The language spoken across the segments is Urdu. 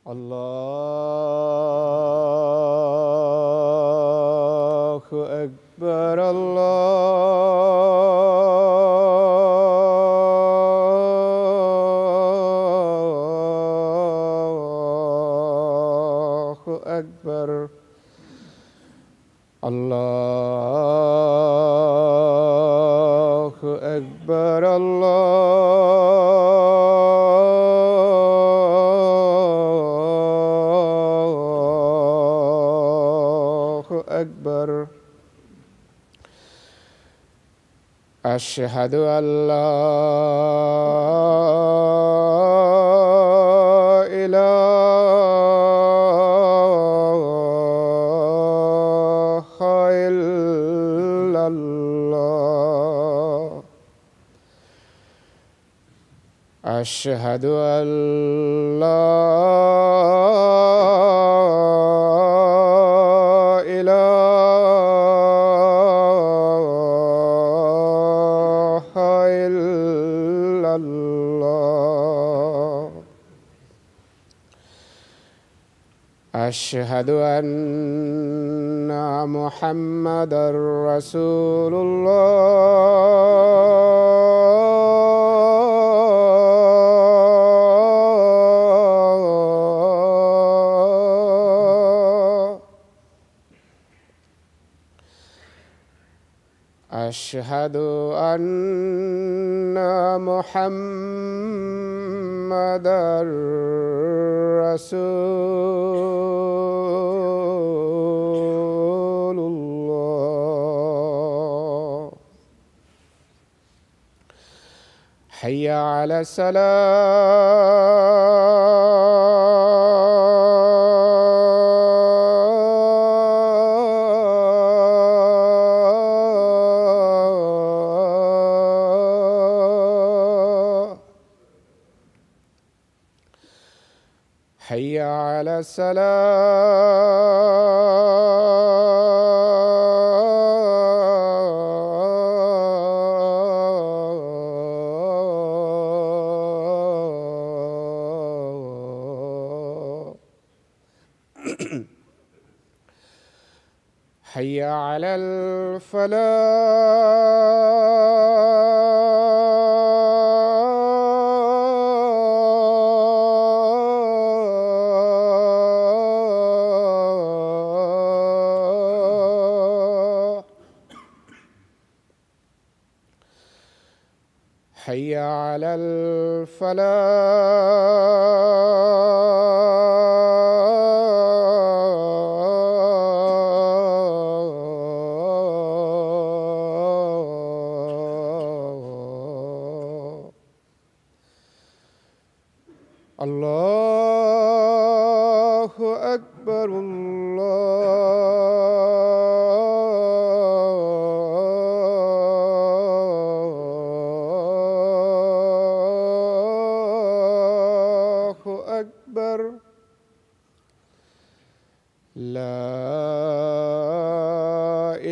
الله أكبر الله أكبر الله أكبر الله أكبر أشهد أن لا إله إلا الله أشهد أن لا إله إلا الله أشهد أن محمدًا رسول الله أشهد أن محمدًا رسول الله حي على الصلاة حي على الصلاة حي على الفلاح حي على الفلاح الله أكبر الله أكبر لا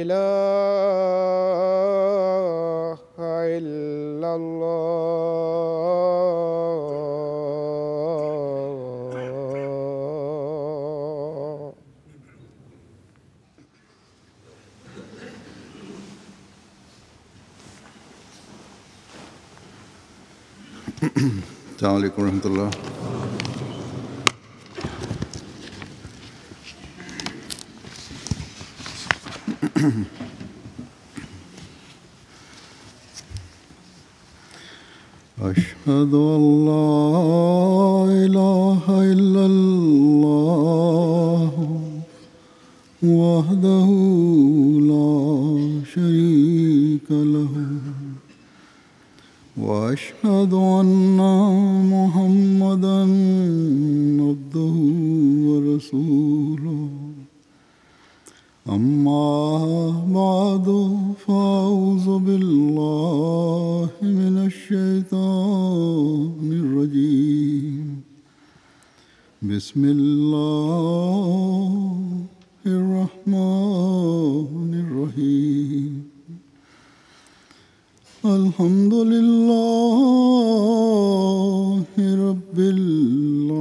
إله إلا الله السلام عليكم ورحمة الله. أشهد أن لا إله إلا الله وحده لا شريك له وأشهد أن محمدًا عبده ورسوله أما بعد فأعوذ بالله من الشيطان الرجيم بسم الله الرحمن الرحيم الحمد لله رب العالمين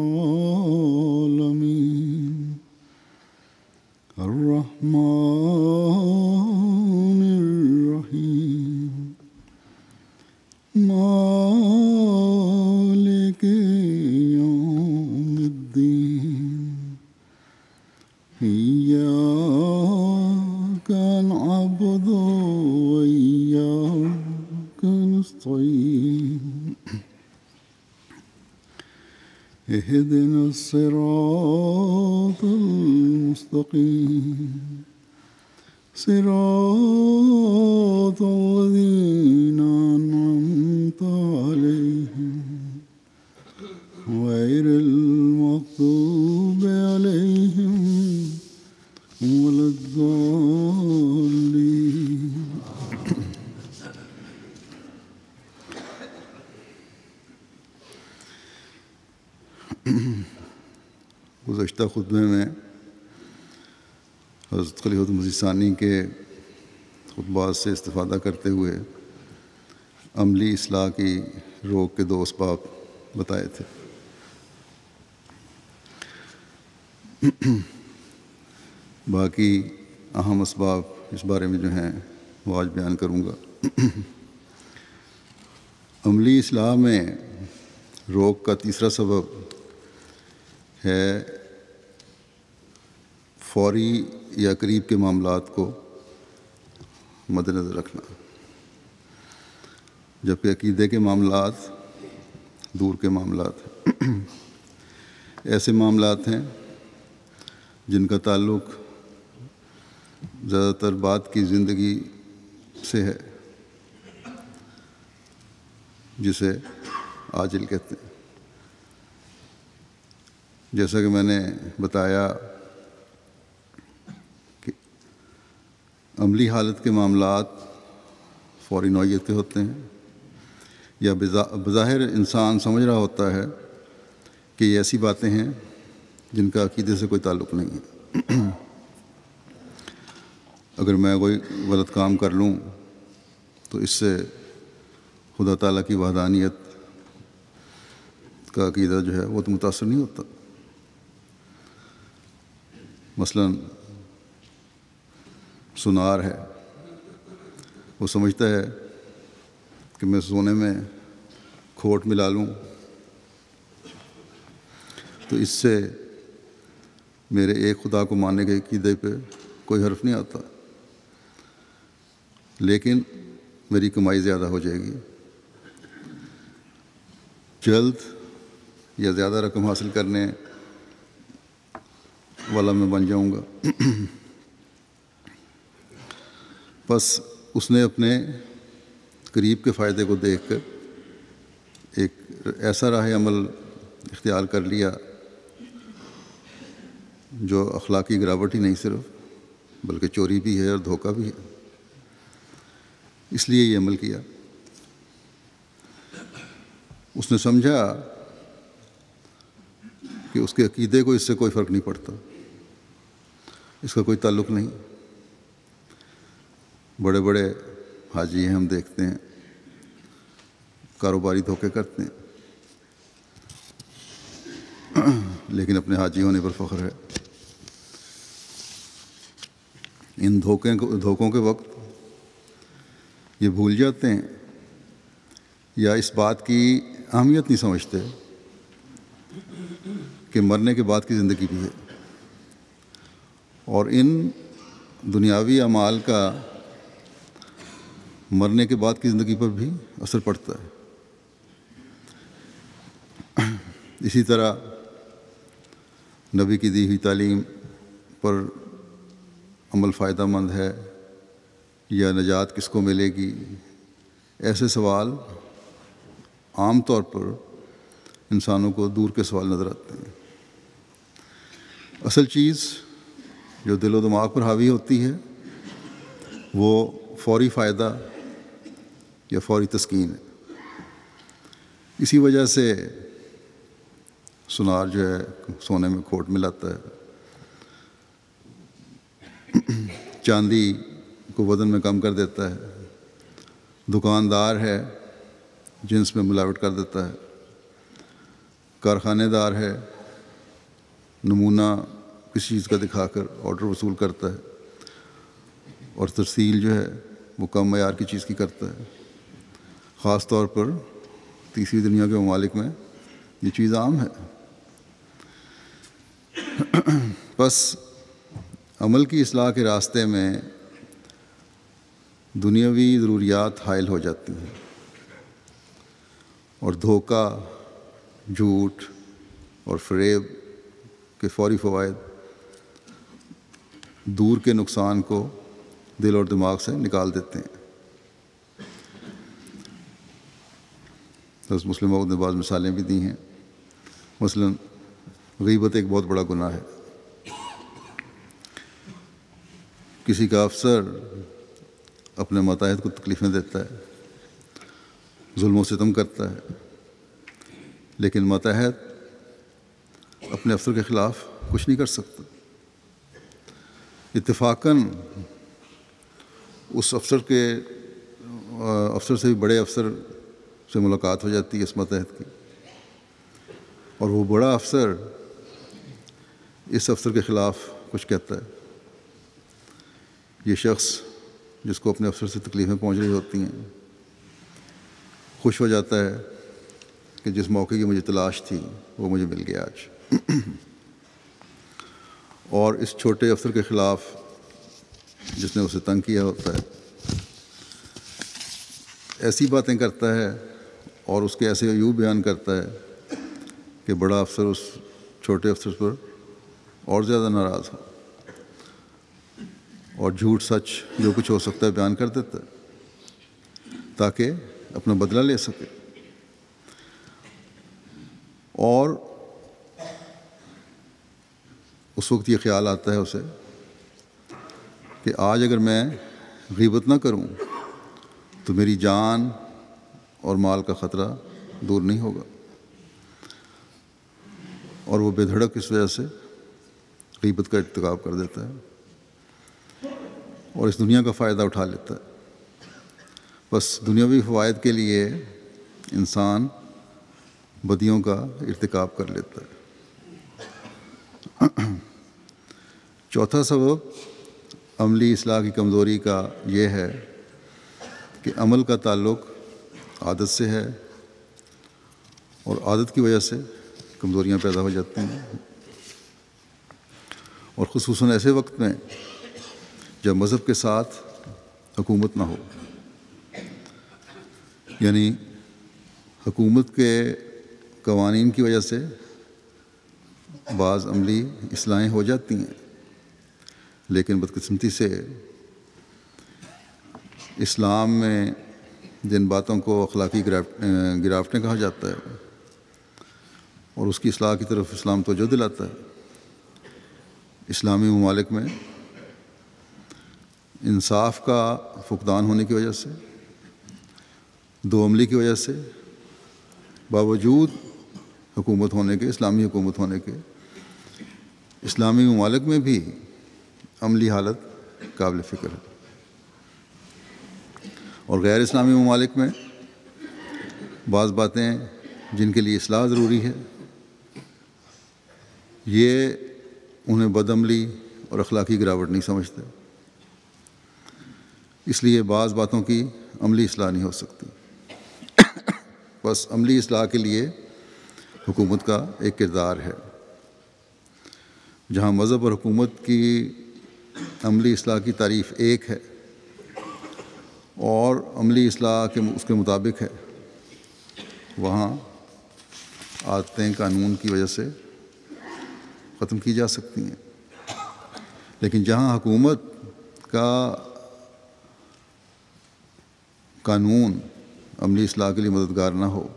المستقيم اهدنا الصراط المستقيم صراط الذين أنعمت عليهم غير المغضوب عليهم ولا الضالين گزشتہ خطبے میں حضرت خلیفۃ المسیح ثانی کے خطبات سے استفادہ کرتے ہوئے عملی اصلاح کی روک کے 2 اسباب بتائے تھے. باقی اہم اسباب اس بارے میں جو ہیں وہ آج بیان کروں گا. عملی اصلاح میں روک کا تیسرا سبب ہے فوری یا قریب کے معاملات کو مد نظر رکھنا، جبکہ عقیدے کے معاملات دور کے معاملات ہیں. ایسے معاملات ہیں جن کا تعلق زیادہ تر بعد کی زندگی سے ہے، جسے عاجل کہتے ہیں. جیسا کہ میں نے بتایا کہ عملی حالت کے معاملات فوری نوعیت کے ہوتے ہیں، یا بظاہر انسان سمجھ رہا ہوتا ہے کہ یہ ایسی باتیں ہیں جن کا عقیدے سے کوئی تعلق نہیں ہے. اگر میں کوئی غلط کام کر لوں تو اس سے خدا تعالیٰ کی وحدانیت کا عقیدہ جو ہے وہ تو متاثر نہیں ہوتا. مثلاً سونار ہے، وہ سمجھتا ہے کہ میں سونے میں کھوٹ ملا لوں تو اس سے میرے ایک خدا کو ماننے کے عقیدے پہ کوئی حرف نہیں آتا، لیکن میری کمائی زیادہ ہو جائے گی، جلد یا زیادہ رقم حاصل کرنے والا میں بن جاؤں گا. بس اس نے اپنے قریب کے فائدے کو دیکھ کر ایک ایسا راہ عمل اختیار کر لیا جو اخلاقی گراوٹ ہی نہیں صرف بلکہ چوری بھی ہے اور دھوکہ بھی ہے. اس لیے یہ عمل کیا. اس نے سمجھا کہ اس کے عقیدے کو اس سے کوئی فرق نہیں پڑتا، اس کا کوئی تعلق نہیں. بڑے بڑے حاجی ہیں، ہم دیکھتے ہیں کاروباری دھوکے کرتے ہیں، لیکن اپنے حاجی ہونے پر فخر ہے. ان دھوکوں کے وقت یہ بھول جاتے ہیں یا اس بات کی اہمیت نہیں سمجھتے کہ مرنے کے بعد کی زندگی بھی ہے، اور ان دنیاوی اعمال کا مرنے کے بعد کی زندگی پر بھی اثر پڑتا ہے. اسی طرح نبی کی دی ہوئی تعلیم پر عمل فائدہ مند ہے یا نجات کس کو ملے گی، ایسے سوال عام طور پر انسانوں کو دور کے سوال نظر آتے ہیں. اصل چیز جو دل و دماغ پر حاوی ہوتی ہے وہ فوری فائدہ یا فوری تسکین ہے. اسی وجہ سے سونار جو ہے سونے میں کھوٹ ملاتا ہے، چاندی کو وزن میں کم کر دیتا ہے، دکاندار ہے جنس میں ملاوٹ کر دیتا ہے، کارخانے دار ہے نمونہ کسی چیز کا دکھا کر آرڈر وصول کرتا ہے، اور ترسیل جو ہے وہ کم معیار کی چیز کی کرتا ہے. خاص طور پر تیسری دنیا کے ممالک میں یہ چیز عام ہے. بس عمل کی اصلاح کے راستے میں دنیاوی ضروریات حائل ہو جاتی ہیں. اور دھوکہ، جھوٹ اور فریب کے فوری فوائد دور کے نقصان کو دل اور دماغ سے نکال دیتے ہیں۔ حضرت مسلم موعود نے بعض مثالیں بھی دی ہیں۔ مثلا غیبت ایک بہت بڑا گناہ ہے۔ کسی کا افسر اپنے ماتحت کو تکلیفیں دیتا ہے، ظلم و ستم کرتا ہے، لیکن ماتحت اپنے افسر کے خلاف کچھ نہیں کر سکتا۔ اتفاقاً اس افسر سے بھی بڑے افسر سے ملاقات ہو جاتی ہے اس ماتحت کی، اور وہ بڑا افسر اس افسر کے خلاف کچھ کہتا ہے۔ یہ شخص جس کو اپنے افسر سے تکلیفیں پہنچ رہی ہوتی ہیں خوش ہو جاتا ہے کہ جس موقع کی مجھے تلاش تھی وہ مجھے مل گیا آج، اور اس چھوٹے افسر کے خلاف جس نے اسے تنگ کیا ہوتا ہے ایسی باتیں کرتا ہے اور اس کے ایسے عیوب بیان کرتا ہے کہ بڑا افسر اس چھوٹے افسر پر اور زیادہ ناراض ہو، اور جھوٹ سچ جو کچھ ہو سکتا ہے بیان کر دیتا ہے تاکہ اپنا بدلہ لے سکے۔ اور اس وقت یہ خیال آتا ہے اسے کہ آج اگر میں غیبت نہ کروں تو میری جان اور مال کا خطرہ دور نہیں ہوگا، اور وہ بے دھڑک اس وجہ سے غیبت کا ارتکاب کر دیتا ہے اور اس دنیا کا فائدہ اٹھا لیتا ہے۔ بس دنیاوی فوائد کے لیے انسان بدیوں کا ارتکاب کر لیتا ہے۔ چوتھا سبب عملی اصلاح کی کمزوری کا یہ ہے کہ عمل کا تعلق عادت سے ہے، اور عادت کی وجہ سے کمزوریاں پیدا ہو جاتی ہیں، اور خصوصاً ایسے وقت میں جب مذہب کے ساتھ حکومت نہ ہو، یعنی حکومت کے قوانین کی وجہ سے بعض عملی اصلاحیں ہو جاتی ہیں، لیکن بدقسمتی سے اسلام میں جن باتوں کو اخلاقی گراوٹیں کہا جاتا ہے اور اس کی اصلاح کی طرف اسلام توجہ دلاتا ہے، اسلامی ممالک میں انصاف کا فقدان ہونے کی وجہ سے، دو عملی کی وجہ سے، باوجود حکومت ہونے کے، اسلامی حکومت ہونے کے، اسلامی ممالک میں بھی عملی حالت قابل فکر ہے، اور غیر اسلامی ممالک میں بعض باتیں جن کے لیے اصلاح ضروری ہے یہ انہیں بد عملی اور اخلاقی گراوٹ نہیں سمجھتے، اس لیے بعض باتوں کی عملی اصلاح نہیں ہو سکتی۔ بس عملی اصلاح کے لیے حکومت کا ایک کردار ہے۔ جہاں مذہب اور حکومت کی عملی اصلاح کی تعریف ایک ہے اور عملی اصلاح اس کے مطابق ہے، وہاں عادتیں قانون کی وجہ سے ختم کی جا سکتی ہیں، لیکن جہاں حکومت کا قانون عملی اصلاح کے لیے مددگار نہ ہو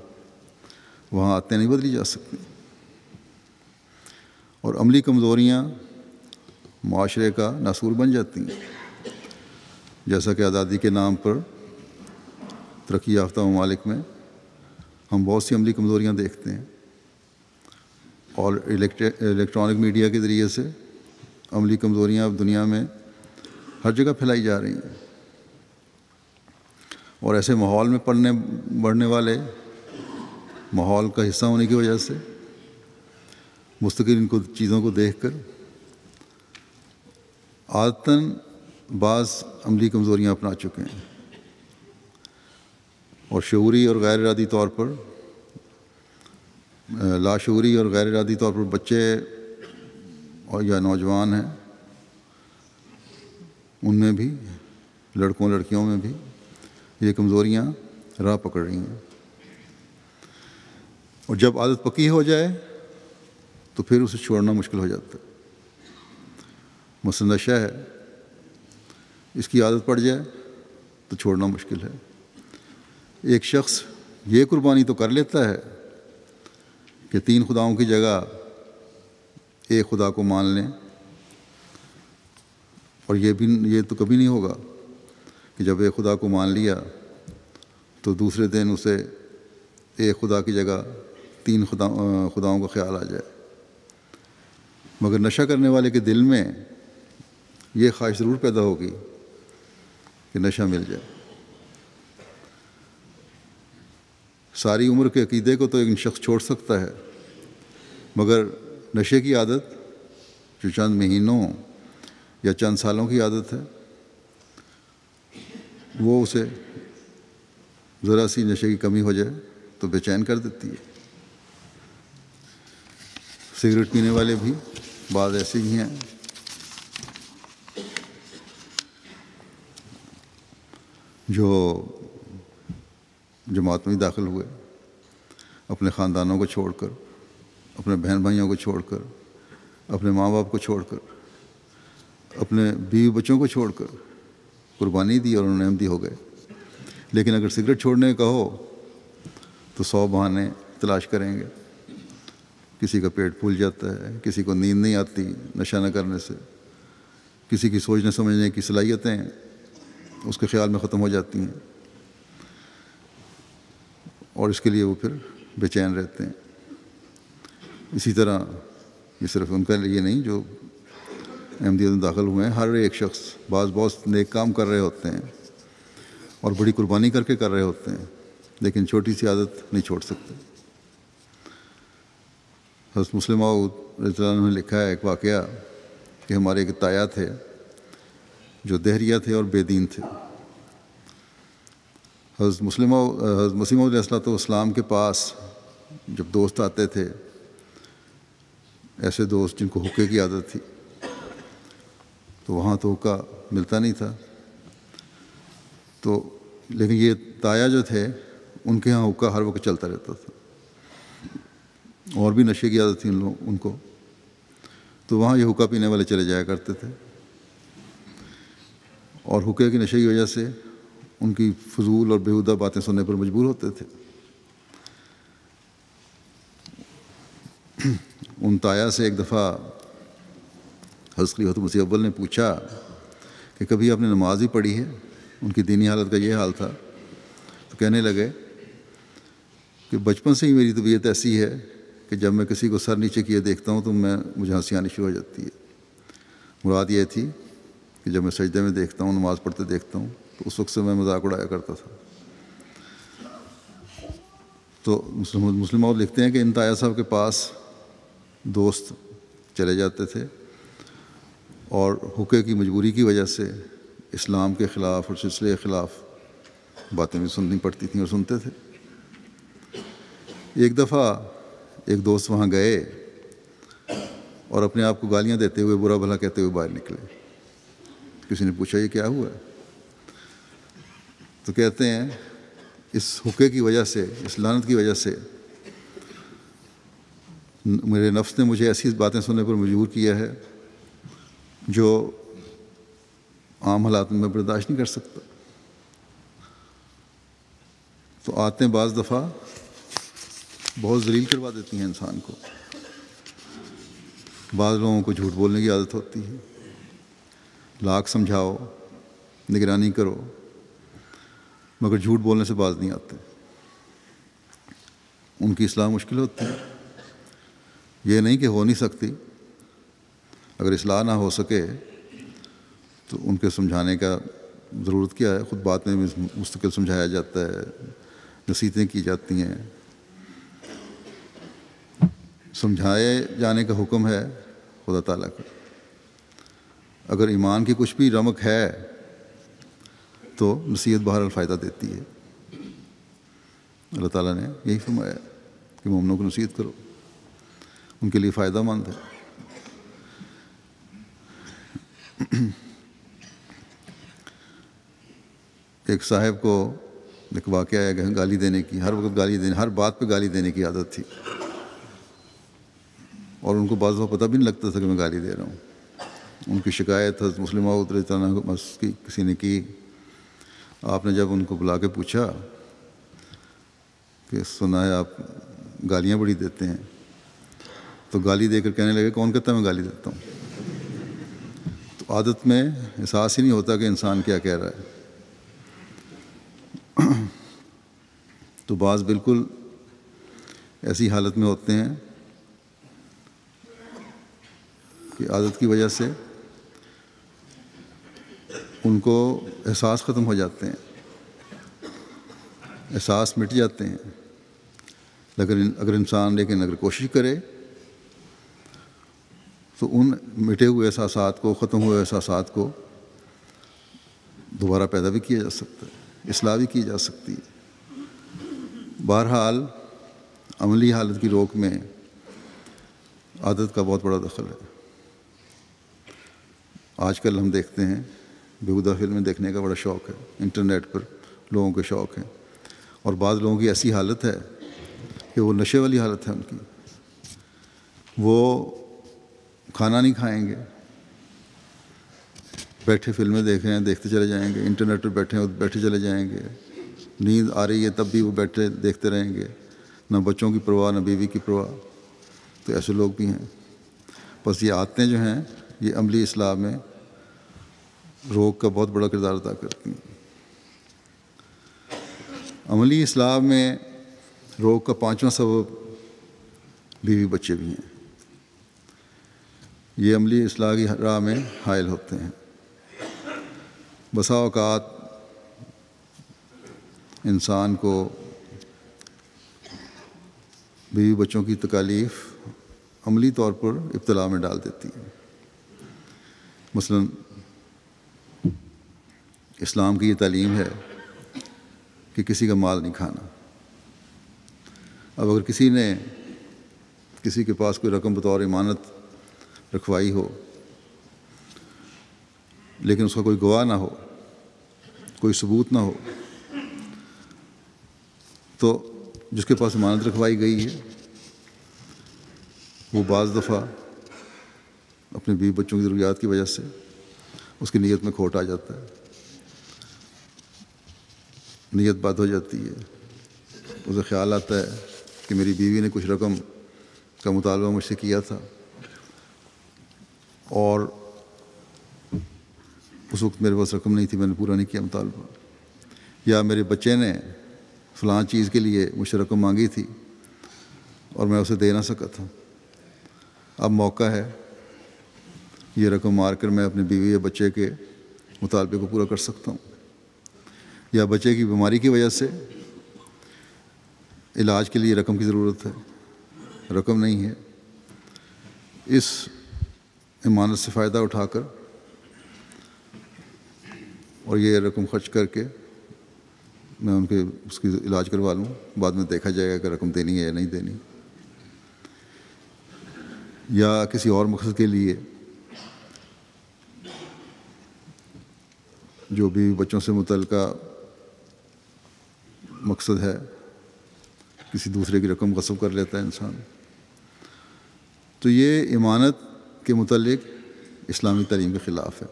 وہاں عادتیں نہیں بدلی جا سکتی، اور عملی کمزوریاں معاشرے کا ناسور بن جاتی ہیں، جیسا کہ آزادی کے نام پر ترقی یافتہ ممالک میں ہم بہت سی عملی کمزوریاں دیکھتے ہیں، اور الیکٹرانک میڈیا کے ذریعے سے عملی کمزوریاں اب دنیا میں ہر جگہ پھیلائی جا رہی ہیں، اور ایسے ماحول میں بڑھنے والے ماحول کا حصہ ہونے کی وجہ سے مستقل ان چیزوں کو دیکھ کر عادتاً بعض عملی کمزوریاں اپنا چکے ہیں، اور شعوری اور غیر ارادی طور پر لاشعوری اور غیر ارادی طور پر بچے اور یا نوجوان ہیں، ان میں بھی، لڑکوں لڑکیوں میں بھی یہ کمزوریاں راہ پکڑ رہی ہیں۔ اور جب عادت پکی ہو جائے تو پھر اسے چھوڑنا مشکل ہو جاتا ہے۔ مثلا نشہ ہے، اس کی عادت پڑ جائے تو چھوڑنا مشکل ہے۔ ایک شخص یہ قربانی تو کر لیتا ہے کہ 3 خداؤں کی جگہ ایک خدا کو مان لیں، اور یہ تو کبھی نہیں ہوگا کہ جب ایک خدا کو مان لیا تو دوسرے دن اسے ایک خدا کی جگہ 3 خداؤں کا خیال آ جائے۔ مگر نشہ کرنے والے کے دل میں یہ خواہش ضرور پیدا ہوگی کہ نشہ مل جائے۔ ساری عمر کے عقیدے کو تو ایک شخص چھوڑ سکتا ہے، مگر نشے کی عادت جو چند مہینوں یا چند سالوں کی عادت ہے، وہ اسے ذرا سی نشے کی کمی ہو جائے تو بے چین کر دیتی ہے۔ سگریٹ پینے والے بھی بعض ایسے ہی ہیں جو جماعت میں داخل ہوئے، اپنے خاندانوں کو چھوڑ کر، اپنے بہن بھائیوں کو چھوڑ کر، اپنے ماں باپ کو چھوڑ کر، اپنے بیوی بچوں کو چھوڑ کر قربانی دی اور انہوں نے احمدی ہو گئے۔ لیکن اگر سگریٹ چھوڑنے کا ہو تو 100 بہانے تلاش کریں گے۔ کسی کا پیٹ پھول جاتا ہے، کسی کو نیند نہیں آتی نشہ نہ کرنے سے، کسی کی سوچنے سمجھنے کی صلاحیتیں اس کے خیال میں ختم ہو جاتی ہیں، اور اس کے لیے وہ پھر بے چین رہتے ہیں۔ اسی طرح یہ صرف ان کے لیے نہیں جو احمدیت میں داخل ہوئے ہیں، ہر ایک شخص بعض بہت نیک کام کر رہے ہوتے ہیں اور بڑی قربانی کر کے کر رہے ہوتے ہیں، لیکن چھوٹی سی عادت نہیں چھوڑ سکتے۔ حضرت مسلم موعود رضی اللہ عنہ نے لکھا ہے ایک واقعہ کہ ہمارے ایک تایا تھے جو دہریہ تھے اور بے دین تھے۔ حضرت مسیح موعود علیہ السلام کے پاس جب دوست آتے تھے، ایسے دوست جن کو حقے کی عادت تھی، تو وہاں تو حقہ ملتا نہیں تھا، لیکن یہ تایا جو تھے ان کے ہاں حقہ ہر وقت چلتا رہتا تھا، اور بھی نشے کی عادت تھی ان کو، تو وہاں یہ حقہ پینے والے چلے جایا کرتے تھے، اور حقے کی نشے کی وجہ سے ان کی فضول اور بیہودہ باتیں سننے پر مجبور ہوتے تھے۔ ان تایا سے ایک دفعہ حضرت خلیفۃ مسیح اول نے پوچھا کہ کبھی آپ نے نماز ہی پڑھی ہے؟ ان کی دینی حالت کا یہ حال تھا، تو کہنے لگے کہ بچپن سے ہی میری طبیعت ایسی ہے کہ جب میں کسی کو سر نیچے کیے دیکھتا ہوں تو مجھے ہنسی آنی شروع ہو جاتی ہے۔ مراد یہ تھی کہ جب میں سجدے میں دیکھتا ہوں، نماز پڑھتے دیکھتا ہوں، تو اس وقت سے میں مذاق اڑایا کرتا تھا۔ تو مسلم موعود لکھتے ہیں کہ ان تایا صاحب کے پاس دوست چلے جاتے تھے اور حقے کی مجبوری کی وجہ سے اسلام کے خلاف اور سلسلے کے خلاف باتیں بھی سننی پڑتی تھیں اور سنتے تھے۔ ایک دفعہ ایک دوست وہاں گئے اور اپنے آپ کو گالیاں دیتے ہوئے، برا بھلا کہتے ہوئے باہر نکلے۔ کسی نے پوچھا یہ کیا ہوا ہے؟ تو کہتے ہیں اس حقے کی وجہ سے، اس لعنت کی وجہ سے میرے نفس نے مجھے ایسی باتیں سننے پر مجبور کیا ہے جو عام حالات میں برداشت نہیں کر سکتا۔ تو عادتیں بعض دفعہ بہت ذلیل کروا دیتی ہیں انسان کو۔ بعض لوگوں کو جھوٹ بولنے کی عادت ہوتی ہے، لاکھ سمجھاؤ، نگرانی کرو، مگر جھوٹ بولنے سے باز نہیں آتے، ان کی اصلاح مشکل ہوتی ہے۔ یہ نہیں کہ ہو نہیں سکتی، اگر اصلاح نہ ہو سکے تو ان کے سمجھانے کا ضرورت کیا ہے، خود بات میں مستقل سمجھایا جاتا ہے، نصیحتیں کی جاتی ہیں۔ سمجھائے جانے کا حکم ہے خدا تعالیٰ کا۔ اگر ایمان کی کچھ بھی رمق ہے تو نصیحت بہرحال فائدہ دیتی ہے۔ اللہ تعالیٰ نے یہی فرمایا کہ مومنوں کو نصیحت کرو، ان کے لیے فائدہ مند ہے۔ ایک صاحب کو ایک واقعہ ہے کہ گالی دینے کی، ہر وقت گالی دینے، ہر بات پہ گالی دینے کی عادت تھی، اور ان کو بعض دفعہ پتہ بھی نہیں لگتا تھا کہ میں گالی دے رہا ہوں۔ ان کی شکایت حضرت مسلم موعود رضی اللہ عنہ کی کسی نے کی۔ آپ نے جب ان کو بلا کے پوچھا کہ سنا ہے آپ گالیاں بڑی دیتے ہیں، تو گالی دے کر کہنے لگے کون کہتا ہے میں گالی دیتا ہوں؟ تو عادت میں احساس ہی نہیں ہوتا کہ انسان کیا کہہ رہا ہے۔ تو بعض بالکل ایسی حالت میں ہوتے ہیں کہ عادت کی وجہ سے ان کو احساس ختم ہو جاتے ہیں، احساس مٹ جاتے ہیں۔ اگر انسان اگر کوشش کرے تو ان مٹے ہوئے احساسات کو، ختم ہوئے احساسات کو دوبارہ پیدا بھی کیا جا سکتا ہے، اصلاح بھی کی جا سکتی ہے۔ بہرحال عملی حالت کی روک میں عادت کا بہت بڑا دخل ہے۔ آج کل ہم دیکھتے ہیں بیہودہ فلمیں دیکھنے کا بڑا شوق ہے، انٹرنیٹ پر لوگوں کے شوق ہے، اور بعض لوگوں کی ایسی حالت ہے کہ وہ نشے والی حالت ہے ان کی، وہ کھانا نہیں کھائیں گے، بیٹھے فلمیں دیکھ رہے ہیں دیکھتے چلے جائیں گے، انٹرنیٹ پر بیٹھے ہیں بیٹھے چلے جائیں گے، نیند آ رہی ہے تب بھی وہ بیٹھے دیکھتے رہیں گے، نہ بچوں کی پرواہ نہ بیوی کی پرواہ۔ تو ایسے لوگ بھی ہیں۔ بس یہ عادتیں جو ہیں یہ عملی اصلاح میں روک کا بہت بڑا کردار ادا کرتی ہیں۔ عملی اصلاح میں روک کا 5واں سبب بیوی بچے بھی ہیں۔ یہ عملی اصلاح کی راہ میں حائل ہوتے ہیں۔ بسا اوقات انسان کو بیوی بچوں کی تکالیف عملی طور پر ابتلا میں ڈال دیتی ہے۔ مثلا اسلام کی یہ تعلیم ہے کہ کسی کا مال نہیں کھانا۔ اب اگر کسی کے پاس کوئی رقم بطور امانت رکھوائی ہو، لیکن اس کا کوئی گواہ نہ ہو، کوئی ثبوت نہ ہو، تو جس کے پاس امانت رکھوائی گئی ہے وہ بعض دفعہ اپنے بیوی بچوں کی ضروریات کی وجہ سے اس کی نیت میں کھوٹ آ جاتا ہے، نیت بد ہو جاتی ہے۔ اسے خیال آتا ہے کہ میری بیوی نے کچھ رقم کا مطالبہ مجھ سے کیا تھا، اور اس وقت میرے پاس رقم نہیں تھی، میں نے پورا نہیں کیا مطالبہ، یا میرے بچے نے فلاں چیز کے لیے مجھ سے رقم مانگی تھی اور میں اسے دے نہ سکا تھا، اب موقع ہے یہ رقم مار کر میں اپنے بیوی یا بچے کے مطالبے کو پورا کر سکتا ہوں۔ یا بچے کی بیماری کی وجہ سے علاج کے لیے رقم کی ضرورت ہے، رقم نہیں ہے، اس امانت سے فائدہ اٹھا کر اور یہ رقم خرچ کر کے میں اس کی علاج کروا لوں، بعد میں دیکھا جائے گا کہ رقم دینی ہے یا نہیں دینی۔ یا کسی اور مقصد کے لیے جو بھی بچوں سے متعلقہ مقصد ہے، کسی دوسرے کی رقم غصب کر لیتا ہے انسان۔ تو یہ امانت کے متعلق اسلامی تعلیم کے خلاف ہے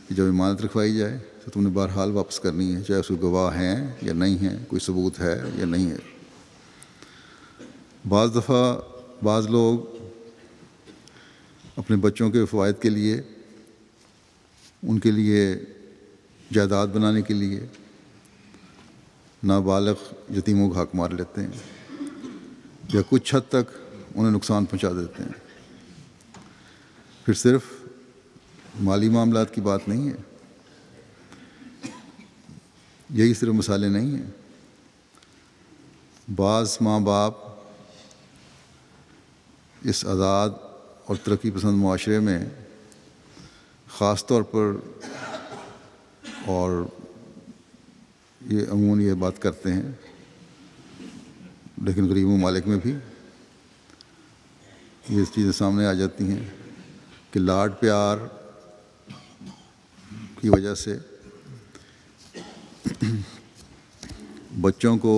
کہ جب امانت رکھوائی جائے تو تم نے بہرحال واپس کرنی ہے، چاہے اس کے گواہ ہیں یا نہیں ہیں، کوئی ثبوت ہے یا نہیں ہے۔ بعض دفعہ بعض لوگ اپنے بچوں کے فوائد کے لیے، ان کے لیے جائیداد بنانے کے لیے نابالغ یتیموں کو حق مار لیتے ہیں، یا کچھ حد تک انہیں نقصان پہنچا دیتے ہیں۔ پھر صرف مالی معاملات کی بات نہیں ہے، یہی صرف مسئلے نہیں ہیں۔ بعض ماں باپ اس آزاد اور ترقی پسند معاشرے میں خاص طور پر، اور یہ عموماً یہ بات کرتے ہیں لیکن غریب ممالک میں بھی یہ چیزیں سامنے آ جاتی ہیں کہ لاڈ پیار کی وجہ سے بچوں کو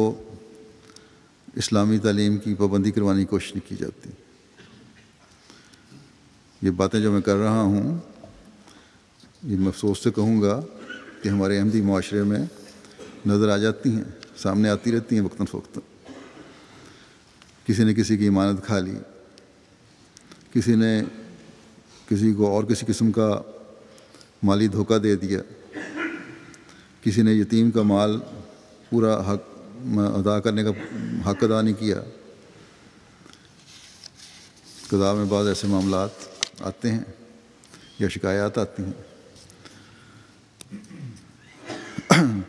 اسلامی تعلیم کی پابندی کروانے کی کوشش نہیں کی جاتی۔ یہ باتیں جو میں کر رہا ہوں یہ میں افسوس سے کہوں گا کہ ہمارے احمدی معاشرے میں نظر آ جاتی ہیں، سامنے آتی رہتی ہیں وقتاً فوقتاً۔ کسی نے کسی کی امانت کھا لی، کسی نے کسی کو اور کسی قسم کا مالی دھوکہ دے دیا، کسی نے یتیم کا مال پورا حق ادا کرنے کا حق ادا نہیں کیا۔ قضاء میں بعض ایسے معاملات آتے ہیں یا شکایات آتی ہیں۔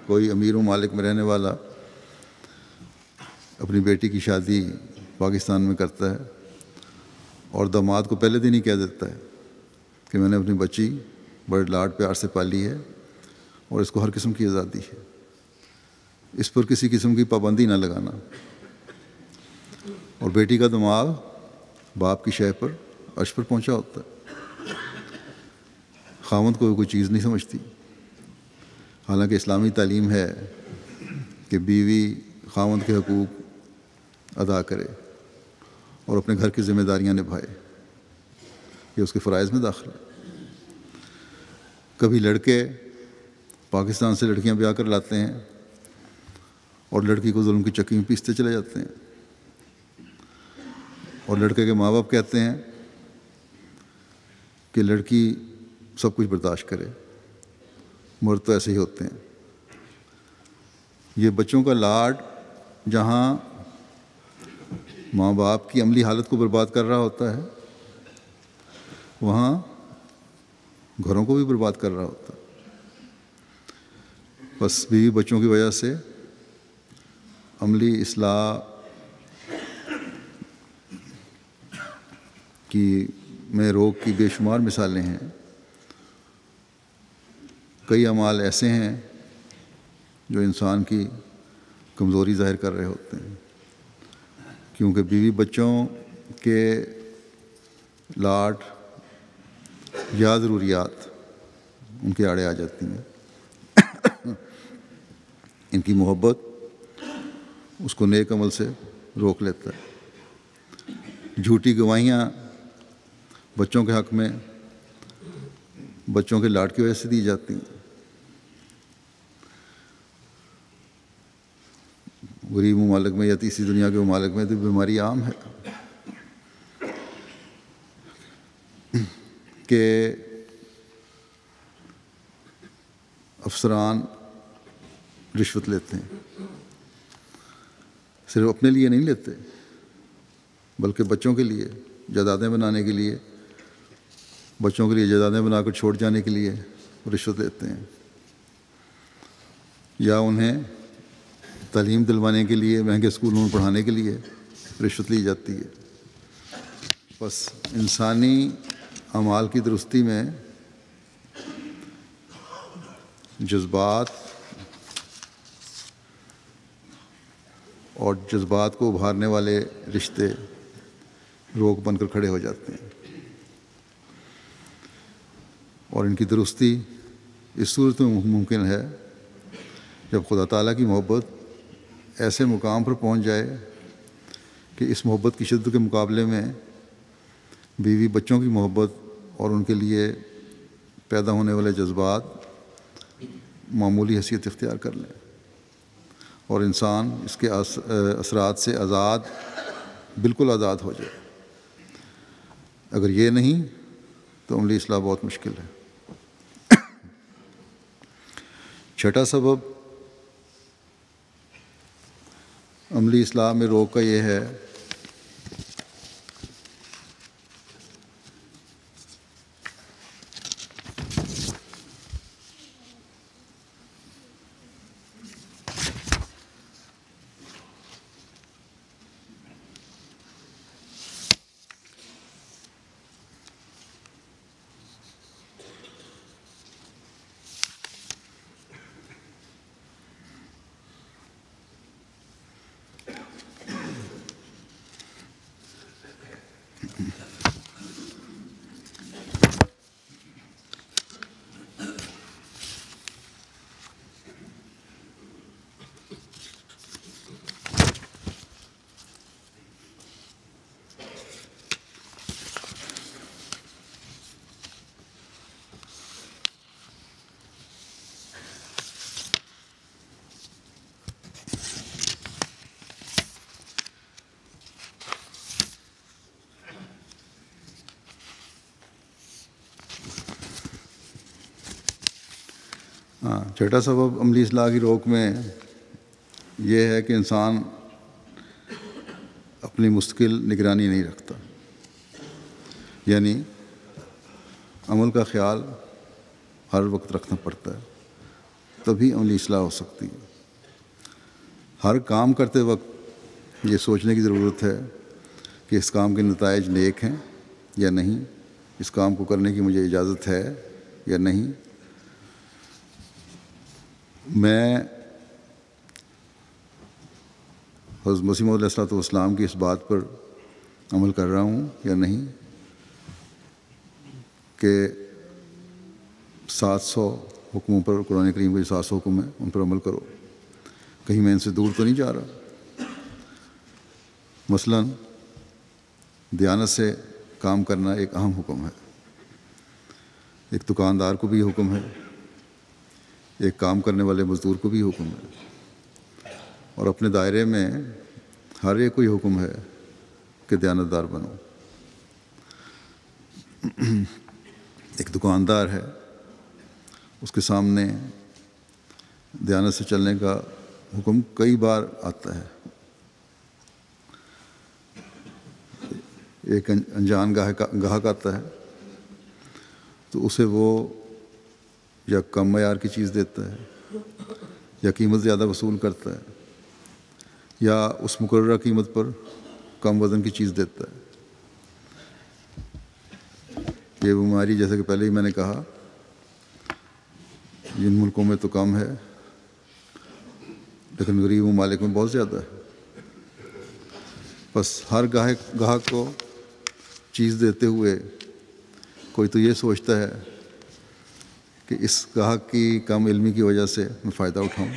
کوئی امیر ممالک میں رہنے والا اپنی بیٹی کی شادی پاکستان میں کرتا ہے اور داماد کو پہلے دن ہی کہہ دیتا ہے کہ میں نے اپنی بچی بڑے لاڈ پیار سے پالی ہے اور اس کو ہر قسم کی آزادی ہے، اس پر کسی قسم کی پابندی نہ لگانا۔ اور بیٹی کا دماغ باپ کی شے پر عرش پر پہنچا ہوتا ہے، خاوند کو کوئی چیز نہیں سمجھتی۔ حالانکہ اسلامی تعلیم ہے کہ بیوی خاوند کے حقوق ادا کرے اور اپنے گھر کی ذمہ داریاں نبھائے، یہ اس کے فرائض میں داخل ہے۔ کبھی لڑکے پاکستان سے لڑکیاں بیاہ کر لاتے ہیں اور لڑکی کو ظلم کی چکی میں پیستے چلے جاتے ہیں، اور لڑکے کے ماں باپ کہتے ہیں کہ لڑکی سب کچھ برداشت کرے، مرد تو ایسے ہی ہوتے ہیں۔ یہ بچوں کا لاڈ جہاں ماں باپ کی عملی حالت کو برباد کر رہا ہوتا ہے، وہاں گھروں کو بھی برباد کر رہا ہوتا ہے۔ بس بیوی بچوں کی وجہ سے عملی اصلاح کی میں روگ کی بے شمار مثالیں ہیں۔ کئی اعمال ایسے ہیں جو انسان کی کمزوری ظاہر کر رہے ہوتے ہیں، کیونکہ بیوی بچوں کے لاڈ یا ضروریات ان کے آڑے آ جاتی ہیں۔ ان کی محبت اس کو نیک عمل سے روک لیتا ہے۔ جھوٹی گواہیاں بچوں کے حق میں بچوں کے لاڈ کی وجہ سے دی جاتی ہیں۔ غریب ممالک میں یا تیسری دنیا کے ممالک میں تو بیماری عام ہے کہ افسران رشوت لیتے ہیں، صرف اپنے لیے نہیں لیتے بلکہ بچوں کے لیے جائیدادیں بنانے کے لیے، بچوں کے لیے جائیدادیں بنا کر چھوڑ جانے کے لیے رشوت لیتے ہیں، یا انہیں تعلیم دلوانے کے لیے مہنگے اسکولوں میں پڑھانے کے لیے رشوت لی جاتی ہے۔ بس انسانی اعمال کی درستی میں جذبات اور جذبات کو ابھارنے والے رشتے روک بن کر کھڑے ہو جاتے ہیں، اور ان کی درستی اس صورت میں ممکن ہے جب خدا تعالیٰ کی محبت ایسے مقام پر پہنچ جائے کہ اس محبت کی شدت کے مقابلے میں بیوی بچوں کی محبت اور ان کے لیے پیدا ہونے والے جذبات معمولی حیثیت اختیار کر لیں، اور انسان اس کے اثرات سے بالکل آزاد ہو جائے۔ اگر یہ نہیں تو عملی اصلاح بہت مشکل ہے۔ چھٹا سبب عملی اصلاح میں روک کا یہ ہے ہاں، چھٹا سبب عملی اصلاح کی روک میں یہ ہے کہ انسان اپنی مستقل نگرانی نہیں رکھتا، یعنی عمل کا خیال ہر وقت رکھنا پڑتا ہے، تبھی عملی اصلاح ہو سکتی ہے۔ ہر کام کرتے وقت یہ سوچنے کی ضرورت ہے کہ اس کام کے نتائج نیک ہیں یا نہیں، اس کام کو کرنے کی مجھے اجازت ہے یا نہیں۔ میں حضرت مسیح موعود علیہ السلام کی اس بات پر عمل کر رہا ہوں یا نہیں کہ 700 حکموں پر، قرآن کریم کے 700 حکم ہیں ان پر عمل کرو، کہیں میں ان سے دور تو نہیں جا رہا۔ مثلاً دیانت سے کام کرنا ایک اہم حکم ہے، ایک دکاندار کو بھی حکم ہے، ایک کام کرنے والے مزدور کو بھی حکم ہے، اور اپنے دائرے میں ہر ایک کو یہ حکم ہے کہ دیانتدار بنو۔ ایک دکاندار ہے، اس کے سامنے دیانت سے چلنے کا حکم کئی بار آتا ہے۔ ایک انجان گاہک آتا ہے تو اسے وہ یا کم معیار کی چیز دیتا ہے یا قیمت زیادہ وصول کرتا ہے یا اس مقررہ قیمت پر کم وزن کی چیز دیتا ہے۔ یہ بیماری جیسے کہ پہلے ہی میں نے کہا جن ملکوں میں تو کم ہے لیکن غریب ممالک میں بہت زیادہ ہے۔ بس ہر گاہک کو چیز دیتے ہوئے کوئی تو یہ سوچتا ہے کہ اس گاہک کی کم علمی کی وجہ سے میں فائدہ اٹھاؤں،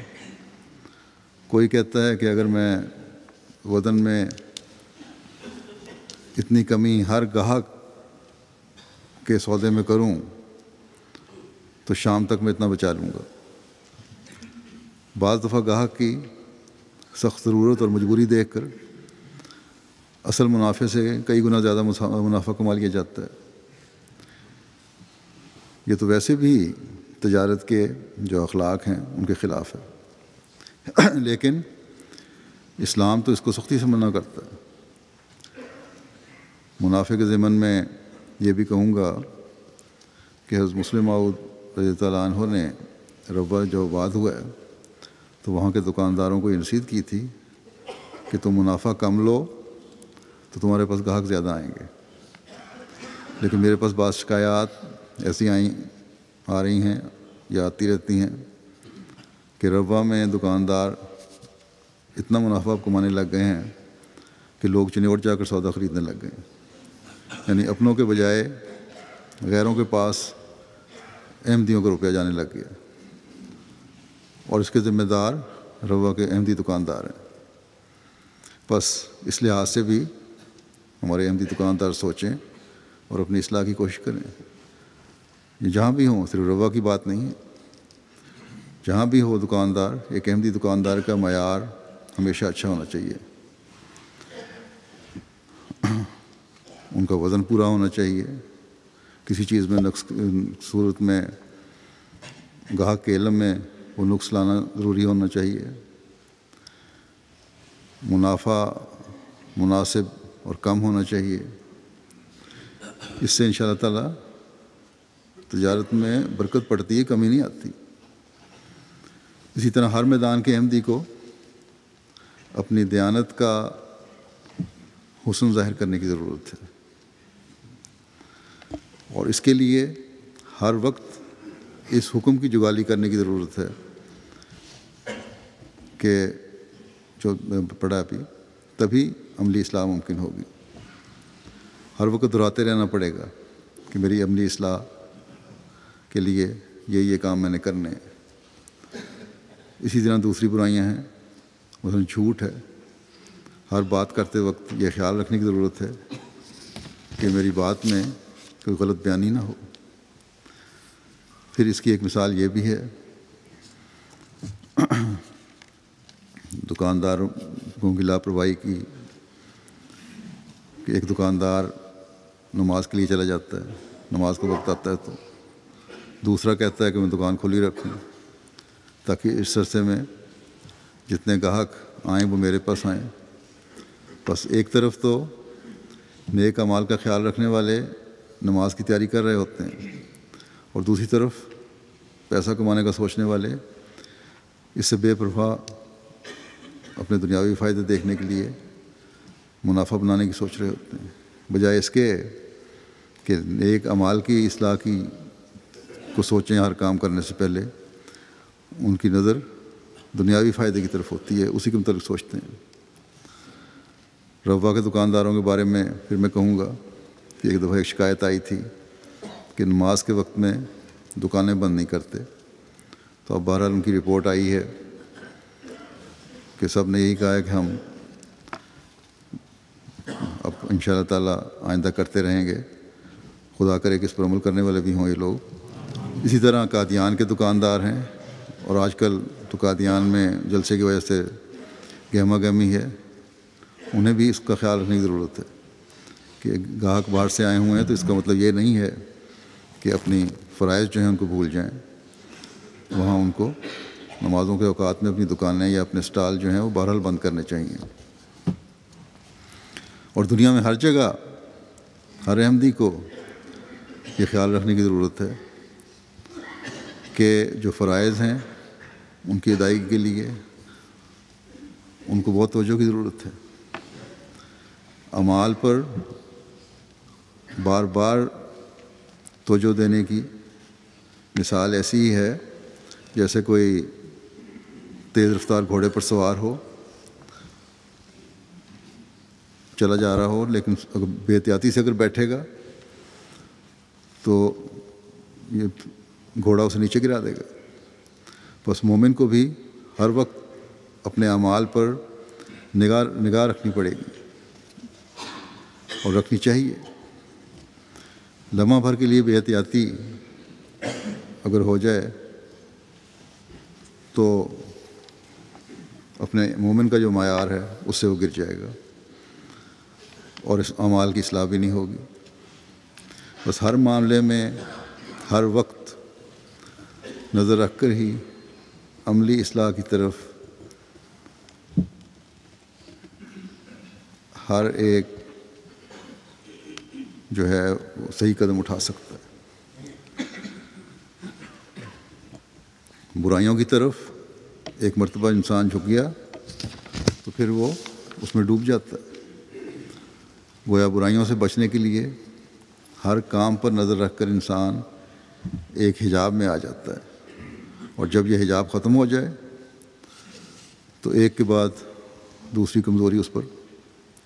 کوئی کہتا ہے کہ اگر میں وزن میں اتنی کمی ہر گاہک کے سودے میں کروں تو شام تک میں اتنا بچا لوں گا۔ بعض دفعہ گاہک کی سخت ضرورت اور مجبوری دیکھ کر اصل منافع سے کئی گنا زیادہ منافع کما لیا جاتا ہے۔ یہ تو ویسے بھی تجارت کے جو اخلاق ہیں ان کے خلاف ہے، لیکن اسلام تو اس کو سختی سے منع کرتا ہے۔ منافع کے ضمن میں یہ بھی کہوں گا کہ حضرت مسلم موعود رضی اللہ عنہ نے ربوہ جو آباد ہوا ہے تو وہاں کے دکانداروں کو یہ نصیحت کی تھی کہ تم منافع کم لو تو تمہارے پاس گاہک زیادہ آئیں گے، لیکن میرے پاس بعض شکایات ایسی آ رہی ہیں یا آتی رہتی ہیں کہ ربوہ میں دکاندار اتنا منافع کمانے لگ گئے ہیں کہ لوگ چنوٹ جا کر سودا خریدنے لگ گئے ہیں، یعنی اپنوں کے بجائے غیروں کے پاس احمدیوں کا روپیہ جانے لگ گیا، اور اس کے ذمہ دار ربوہ کے احمدی دکاندار ہیں۔ بس اس لحاظ سے بھی ہمارے احمدی دکاندار سوچیں اور اپنی اصلاح کی کوشش کریں۔ یہ جہاں بھی ہوں، صرف ربوہ کی بات نہیں ہے، جہاں بھی ہو دکاندار، ایک احمدی دکاندار کا معیار ہمیشہ اچھا ہونا چاہیے، ان کا وزن پورا ہونا چاہیے، کسی چیز میں نقص صورت میں گاہک کے علم میں وہ نقص لانا ضروری ہونا چاہیے، منافع مناسب اور کم ہونا چاہیے۔ اس سے انشاءاللہ تعالیٰ تجارت میں برکت پڑتی ہے، کمی نہیں آتی۔ اسی طرح ہر میدان کے احمدی کو اپنی دیانت کا حسن ظاہر کرنے کی ضرورت ہے، اور اس کے لیے ہر وقت اس حکم کی جگالی کرنے کی ضرورت ہے کہ جو پڑھا ابھی، تبھی عملی اصلاح ممکن ہوگی۔ ہر وقت دہراتے رہنا پڑے گا کہ میری عملی اصلاح کے لیے یہ کام میں نے کرنے ہیں۔ اسی طرح دوسری برائیاں ہیں، مثلا جھوٹ ہے، ہر بات کرتے وقت یہ خیال رکھنے کی ضرورت ہے کہ میری بات میں کوئی غلط بیانی نہ ہو۔ پھر اس کی ایک مثال یہ بھی ہے، دکانداروں کی لاپرواہی کی، کہ ایک دکاندار نماز کے لیے چلا جاتا ہے، نماز کا وقت آتا ہے تو دوسرا کہتا ہے کہ میں دکان کھلی رکھوں، تاکہ اس عرصے میں جتنے گاہک آئیں وہ میرے پاس آئیں۔ بس ایک طرف تو نیک اعمال کا خیال رکھنے والے نماز کی تیاری کر رہے ہوتے ہیں، اور دوسری طرف پیسہ کمانے کا سوچنے والے اس سے بے پرواہ اپنے دنیاوی فائدے دیکھنے کے لیے منافع بنانے کی سوچ رہے ہوتے ہیں، بجائے اس کے کہ نیک اعمال کی اصلاح کو سوچیں۔ ہر کام کرنے سے پہلے ان کی نظر دنیاوی فائدے کی طرف ہوتی ہے، اسی کے متعلق سوچتے ہیں۔ روا کے دکانداروں کے بارے میں پھر میں کہوں گا کہ ایک دفعہ ایک شکایت آئی تھی کہ نماز کے وقت میں دکانیں بند نہیں کرتے، تو اب بہرحال ان کی رپورٹ آئی ہے کہ سب نے یہی کہا ہے کہ ہم اب ان شاء اللہ تعالیٰ آئندہ کرتے رہیں گے۔ خدا کرے کہ اس پر عمل کرنے والے بھی ہوں یہ لوگ۔ اسی طرح قادیان کے دکاندار ہیں، اور آج کل تو قادیان میں جلسے کی وجہ سے گہما گہمی ہے، انہیں بھی اس کا خیال رکھنے کی ضرورت ہے کہ گاہک باہر سے آئے ہوئے ہیں تو اس کا مطلب یہ نہیں ہے کہ اپنی فرائض جو ہیں ان کو بھول جائیں۔ وہاں ان کو نمازوں کے اوقات میں اپنی دکانیں یا اپنے اسٹال جو ہیں وہ بہرحال بند کرنے چاہیے۔ اور دنیا میں ہر جگہ ہر احمدی کو یہ خیال رکھنے کی ضرورت ہے کہ جو فرائض ہیں ان کی ادائیگی کے لیے ان کو بہت توجہ کی ضرورت ہے۔ اعمال پر بار بار توجہ دینے کی مثال ایسی ہی ہے جیسے کوئی تیز رفتار گھوڑے پر سوار ہو، چلا جا رہا ہو، لیکن اگر بے احتیاطی سے اگر بیٹھے گا تو یہ گھوڑا اسے نیچے گرا دے گا۔ بس مومن کو بھی ہر وقت اپنے اعمال پر نگاہ رکھنی پڑے گی، اور رکھنی چاہیے۔ لمحہ بھر کے لیے بے احتیاطی اگر ہو جائے تو اپنے مومن کا جو معیار ہے اس سے وہ گر جائے گا، اور اس اعمال کی اصلاح بھی نہیں ہوگی۔ بس ہر معاملے میں ہر وقت نظر رکھ کر ہی عملی اصلاح کی طرف ہر ایک جو ہے وہ صحیح قدم اٹھا سکتا ہے۔ برائیوں کی طرف ایک مرتبہ انسان جھک گیا تو پھر وہ اس میں ڈوب جاتا ہے۔ گویا برائیوں سے بچنے کے لیے ہر کام پر نظر رکھ کر انسان ایک حجاب میں آ جاتا ہے، اور جب یہ حجاب ختم ہو جائے تو ایک کے بعد دوسری کمزوری اس پر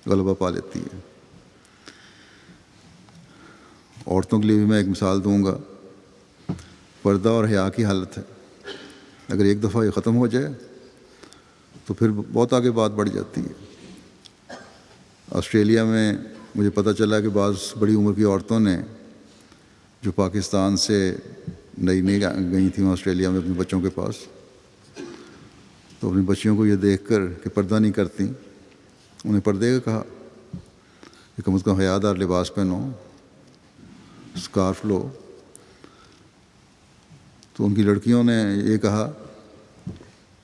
غلبہ پا لیتی ہے۔ عورتوں کے لیے بھی میں ایک مثال دوں گا۔ پردہ اور حیا کی حالت ہے، اگر ایک دفعہ یہ ختم ہو جائے تو پھر بہت آگے بات بڑھ جاتی ہے۔ آسٹریلیا میں مجھے پتہ چلا کہ بعض بڑی عمر کی عورتوں نے جو پاکستان سے نئی گئی تھیں آسٹریلیا میں اپنے بچوں کے پاس، تو اپنی بچیوں کو یہ دیکھ کر کہ پردہ نہیں کرتی، انہیں پردے کا کہا کہ کم از کم حیادار لباس پہنو، اسکارف لو۔ تو ان کی لڑکیوں نے یہ کہا،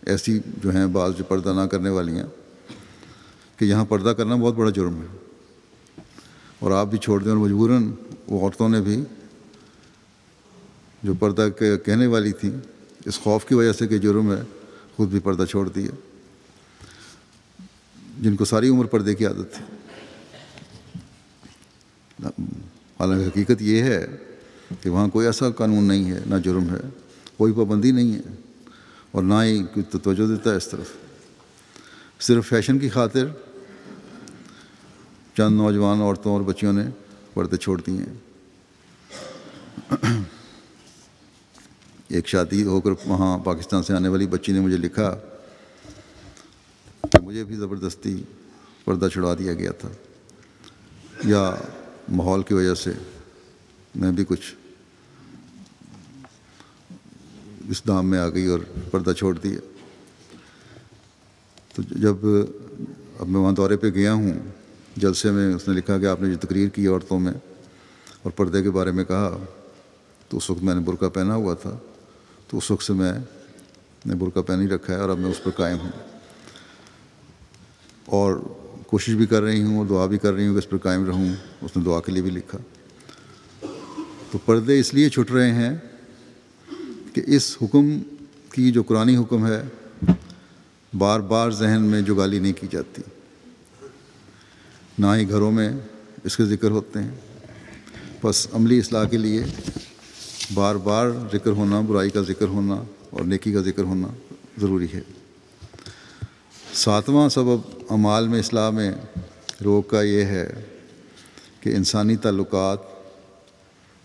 ایسی جو ہیں بعض جو پردہ نہ کرنے والی ہیں، کہ یہاں پردہ کرنا بہت بڑا جرم ہے، اور آپ بھی چھوڑ دیں۔ اور مجبوراً وہ عورتوں نے بھی جو پردہ کہنے والی تھیں، اس خوف کی وجہ سے کہ جرم ہے، خود بھی پردہ چھوڑ دیا، جن کو ساری عمر پردے کی عادت تھی۔ حالانکہ حقیقت یہ ہے کہ وہاں کوئی ایسا قانون نہیں ہے، نہ جرم ہے، کوئی پابندی نہیں ہے، اور نہ ہی کوئی توجہ دیتا ہے اس طرف۔ صرف فیشن کی خاطر چند نوجوان عورتوں اور بچیوں نے پردے چھوڑ دیے ہیں۔ ایک شادی ہو کر وہاں پاکستان سے آنے والی بچی نے مجھے لکھا کہ مجھے بھی زبردستی پردہ چھڑوا دیا گیا تھا، یا ماحول کی وجہ سے میں بھی کچھ اس دام میں آ گئی اور پردہ چھوڑ دیا۔ تو جب اب میں وہاں دورے پہ گیا ہوں جلسے میں، اس نے لکھا کہ آپ نے جو تقریر کی عورتوں میں اور پردے کے بارے میں کہا، تو اس وقت میں نے برقع پہنا ہوا تھا، تو اس وقت سے میں نے برقع پہن ہی رکھا ہے اور اب میں اس پر قائم ہوں، اور کوشش بھی کر رہی ہوں اور دعا بھی کر رہی ہوں کہ اس پر قائم رہوں۔ اس نے دعا کے لیے بھی لکھا۔ تو پردے اس لیے چھٹ رہے ہیں کہ اس حکم کی جو قرآنی حکم ہے بار بار ذہن میں جگالی نہیں کی جاتی، نہ ہی گھروں میں اس کے ذکر ہوتے ہیں۔ بس عملی اصلاح کے لیے بار بار ذکر ہونا، برائی کا ذکر ہونا اور نیکی کا ذکر ہونا ضروری ہے۔ ساتواں سبب اعمال میں اصلاح میں روک کا یہ ہے کہ انسانی تعلقات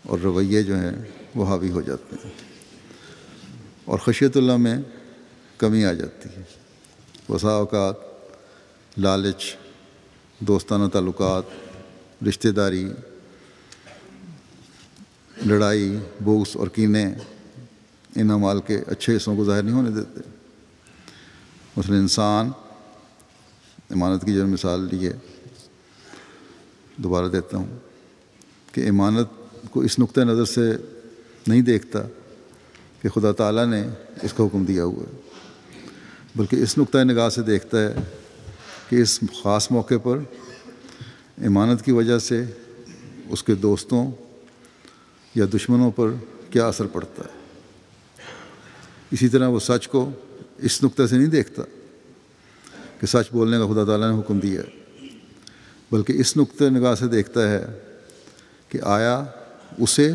اور رویے جو ہیں وہ حاوی ہو جاتے ہیں اور خشیت اللہ میں کمی آ جاتی ہے۔ بسا اوقات لالچ، دوستانہ تعلقات، رشتہ داری، لڑائی، بغض اور کینے ان اعمال کے اچھے حصوں کو ظاہر نہیں ہونے دیتے۔ مثلا انسان، امانت کی جو مثال لی ہے دوبارہ دیتا ہوں کہ امانت کو اس نقطۂ نظر سے نہیں دیکھتا کہ خدا تعالیٰ نے اس کا حکم دیا ہوا ہے، بلکہ اس نقطۂ نگاہ سے دیکھتا ہے کہ اس خاص موقع پر امانت کی وجہ سے اس کے دوستوں یا دشمنوں پر کیا اثر پڑتا ہے۔ اسی طرح وہ سچ کو اس نقطے سے نہیں دیکھتا کہ سچ بولنے کا خدا تعالیٰ نے حکم دیا ہے، بلکہ اس نقطۂ نگاہ سے دیکھتا ہے کہ آیا اسے